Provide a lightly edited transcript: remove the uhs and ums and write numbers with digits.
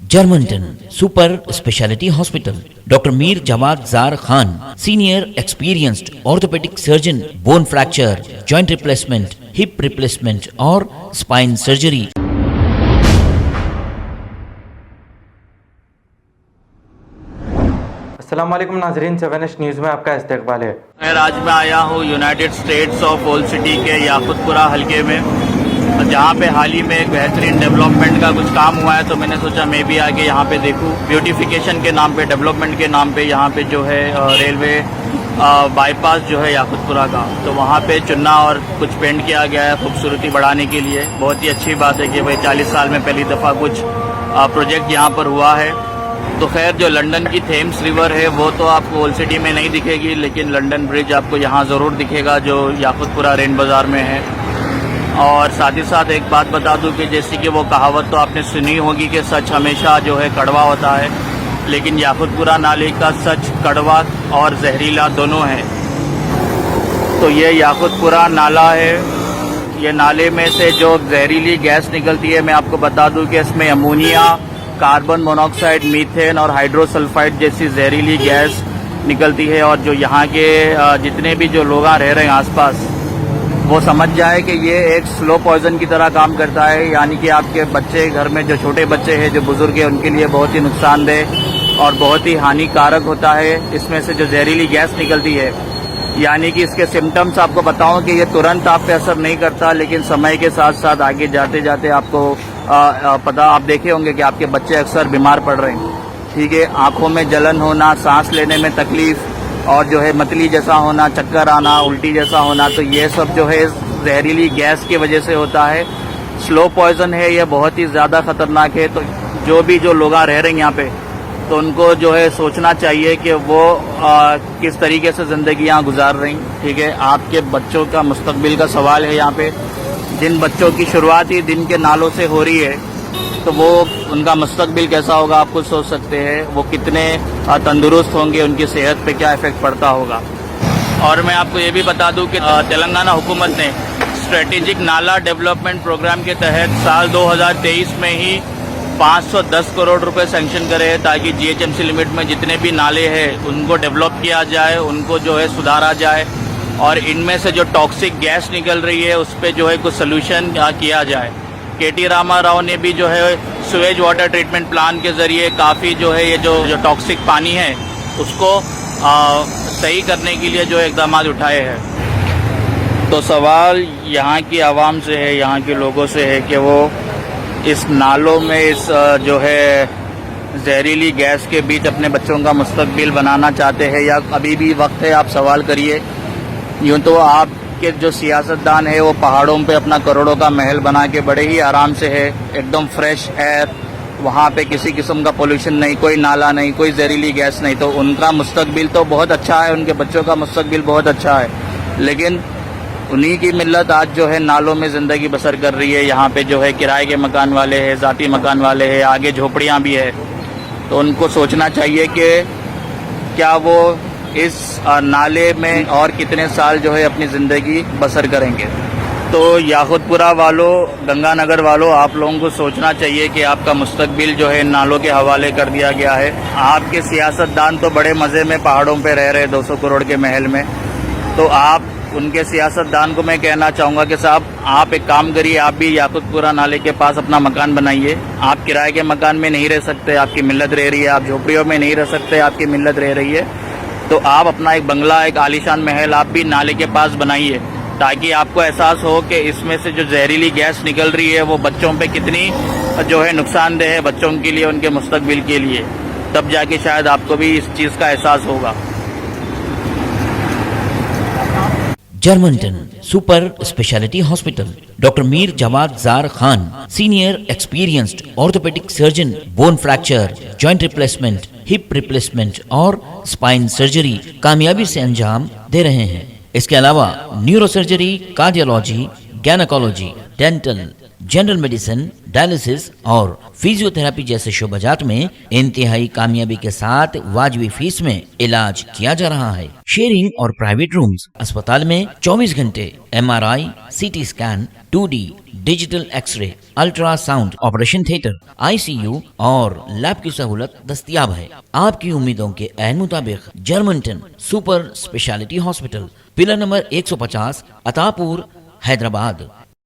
Germanton super speciality hospital, doctor Mir Jawad Zar Khan, senior experienced orthopaedic surgeon, bone fracture, joint replacement, hip replacement और spine surgery. अस्सलाम वालेकुम नाजरीन, 7 news में आपका इस्तकबाल है। खैर, आज मैं आया हूँ United states of old city के याकुतपुरा हलके में, जहाँ पे हाल ही में एक बेहतरीन डेवलपमेंट का कुछ काम हुआ है। तो मैंने सोचा मैं भी आके यहाँ पे देखूँ। ब्यूटिफिकेशन के नाम पे, डेवलपमेंट के नाम पे यहाँ पे जो है रेलवे बाईपास जो है याकुतपुरा का, तो वहाँ पे चुनना और कुछ पेंट किया गया है खूबसूरती बढ़ाने के लिए। बहुत ही अच्छी बात है कि भाई 40 साल में पहली दफ़ा कुछ प्रोजेक्ट यहाँ पर हुआ है। तो खैर, जो लंदन की थेम्स रिवर है वो तो आपको ओल्ड सिटी में नहीं दिखेगी, लेकिन लंदन ब्रिज आपको यहाँ ज़रूर दिखेगा जो याकुतपुरा रेन बाज़ार में है। और साथ ही साथ एक बात बता दूं कि जैसी कि वो कहावत तो आपने सुनी होगी कि सच हमेशा जो है कड़वा होता है, लेकिन याकुतपुरा नाले का सच कड़वा और जहरीला दोनों है। तो ये याकुतपुरा नाला है। ये नाले में से जो जहरीली गैस निकलती है, मैं आपको बता दूं कि इसमें अमोनिया, कार्बन मोनोऑक्साइड, मीथेन और हाइड्रोसल्फाइड जैसी जहरीली गैस निकलती है। और जो यहाँ के जितने भी जो लोग रह रहे हैं आसपास, वो समझ जाए कि ये एक स्लो पॉइजन की तरह काम करता है। यानी कि आपके बच्चे, घर में जो छोटे बच्चे हैं, जो बुजुर्ग हैं, उनके लिए बहुत ही नुकसानदेह और बहुत ही हानिकारक होता है इसमें से जो जहरीली गैस निकलती है। यानी कि इसके सिम्टम्स आपको बताऊं कि ये तुरंत आप पे असर नहीं करता, लेकिन समय के साथ साथ आगे जाते जाते आपको पता, आप देखे होंगे कि आपके बच्चे अक्सर बीमार पड़ रहे हैं। ठीक है, आंखों में जलन होना, सांस लेने में तकलीफ और जो है मतली जैसा होना, चक्कर आना, उल्टी जैसा होना, तो ये सब जो है जहरीली गैस की वजह से होता है। स्लो पॉइजन है, ये बहुत ही ज़्यादा ख़तरनाक है। तो जो लोग रह रहे हैं यहाँ पे, तो उनको जो है सोचना चाहिए कि वो किस तरीके से ज़िंदगी यहाँ गुजार रही। ठीक है, आपके बच्चों का मुस्तकबिल का सवाल है यहाँ पे। जिन बच्चों की शुरुआत ही दिन के नालों से हो रही है, तो वो उनका मुस्तकबिल कैसा होगा आप खुद सोच सकते हैं। वो कितने तंदुरुस्त होंगे, उनकी सेहत पे क्या इफेक्ट पड़ता होगा। और मैं आपको ये भी बता दूं कि तेलंगाना हुकूमत ने स्ट्रेटेजिक नाला डेवलपमेंट प्रोग्राम के तहत साल 2023 में ही 510 करोड़ रुपए सैंक्शन करे हैं, ताकि जीएचएमसी लिमिट में जितने भी नाले हैं उनको डेवलप किया जाए, उनको जो है सुधारा जाए और इनमें से जो टॉक्सिक गैस निकल रही है उस पर जो है कुछ सोल्यूशन किया जाए। केटी रामा राव ने भी जो है सुएज वाटर ट्रीटमेंट प्लान के जरिए काफ़ी जो है ये जो टॉक्सिक पानी है उसको सही करने के लिए जो इकदाम उठाए हैं। तो सवाल यहाँ की आवाम से है, यहाँ के लोगों से है कि वो इस नालों में इस जो है जहरीली गैस के बीच अपने बच्चों का मुस्तकबिल बनाना चाहते हैं या अभी भी वक्त है। आप सवाल करिए। यूँ तो आप के जो सियासतदान है वो पहाड़ों पे अपना करोड़ों का महल बना के बड़े ही आराम से है, एकदम फ्रेश एयर, वहाँ पे किसी किस्म का पोल्यूशन नहीं, कोई नाला नहीं, कोई जहरीली गैस नहीं। तो उनका मुस्तकबिल तो बहुत अच्छा है, उनके बच्चों का मुस्तकबिल बहुत अच्छा है। लेकिन उन्हीं की मिल्लत आज जो है नालों में ज़िंदगी बसर कर रही है। यहाँ पे जो है किराए के मकान वाले हैं, ज़ाती मकान वाले हैं, आगे झोपड़ियाँ भी है। तो उनको सोचना चाहिए कि क्या वो इस नाले में और कितने साल जो है अपनी ज़िंदगी बसर करेंगे। तो याकुतपुरा वालों, गंगानगर वालों, आप लोगों को सोचना चाहिए कि आपका मुस्तकबिल जो है नालों के हवाले कर दिया गया है। आपके सियासतदान तो बड़े मज़े में पहाड़ों पे रह रहे 200 करोड़ के महल में। तो आप उनके सियासतदान को मैं कहना चाहूँगा कि साहब, आप एक काम करिए, आप भी याकुतपुरा नाले के पास अपना मकान बनाइए। आप किराए के मकान में नहीं रह सकते, आपकी मिल्लत रह रही है। आप झोपड़ियों में नहीं रह सकते, आपकी मिल्लत रह रही है। तो आप अपना एक बंगला, एक आलीशान महल आप भी नाले के पास बनाइए, ताकि आपको एहसास हो कि इसमें से जो जहरीली गैस निकल रही है वो बच्चों पे कितनी जो है नुकसानदेह है, बच्चों के लिए, उनके मुस्तकबिल के लिए। तब जाके शायद आपको भी इस चीज़ का एहसास होगा। Germanten super speciality hospital, doctor Mir Jawad Zar Khan, senior experienced orthopaedic surgeon, bone fracture, joint replacement, hip replacement और स्पाइन सर्जरी कामयाबी से अंजाम दे रहे हैं। इसके अलावा neuro surgery, cardiology, gynaecology, dental, general medicine, dialysis और फिजियोथेरेपी जैसे शोबाजात में इंतहाई कामयाबी के साथ वाजबी फीस में इलाज किया जा रहा है। शेयरिंग और प्राइवेट रूम्स। अस्पताल में 24 घंटे MRI, CT scan, 2D digital X ray, ultrasound, operation theatre, ICU और लैब की सहूलत दस्तयाब है। आपकी उम्मीदों के ऐन मुताबिक Germanten super speciality hospital, pillar number 150, Attapur, Hyderabad.